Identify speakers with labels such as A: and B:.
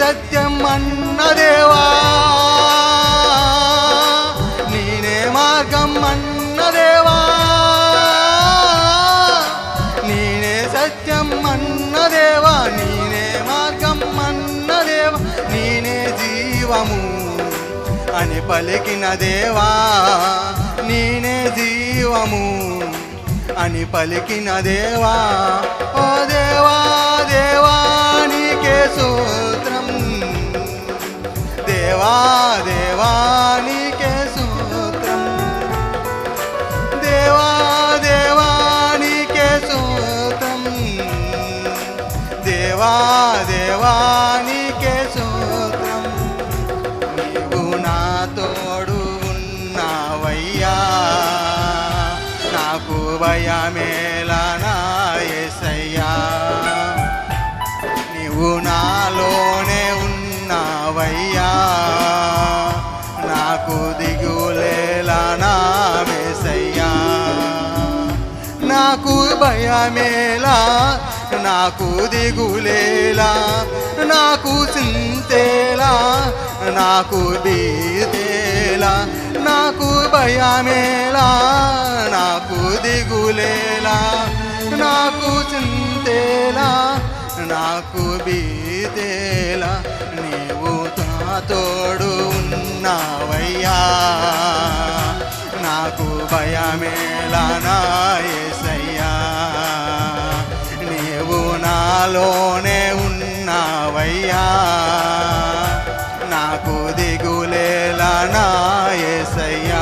A: సత్యం అన్న దేవా, నేనే మార్గం అన్న దేవా, నేనే సత్యం అన్న దేవా, నేనే మార్గం అన్న దేవా, నేనే జీవము అని పలికిన దేవా, నేనే జీవము అని పలికిన దేవా. ఓ దేవా దేవా నీకే స్తోత్రం, దేవా దేవా నీకే స్తోత్రం, దేవా దేవా నీకే స్తోత్రం, దేవా దేవా నీకే స్తోత్రం. నీవు నా తోడు ఉన్నావయ్యా, నాకు భయమేలా నా యేసయ్యా, నీవు నాలోనే ఉన్నావయ్యా, నాకు దిగులేలా నా యేసయ్యా, నాకు భయమేలా, నాకు దిగులేలా, నాకు చింతేలా, నాకు భీతేలా, నాకు భయమేలా, నాకు దిగులేలా, నాకు చింతేలా, నాకు భీతేలా, నీవు నా తోడు ఉన్నావయ్యా, నాకు భయమేలా నా యేసయ్యా, నీవు నాలోనే ఉన్నావయ్యా, నాకు దిగులేలా నా యేసయ్యా.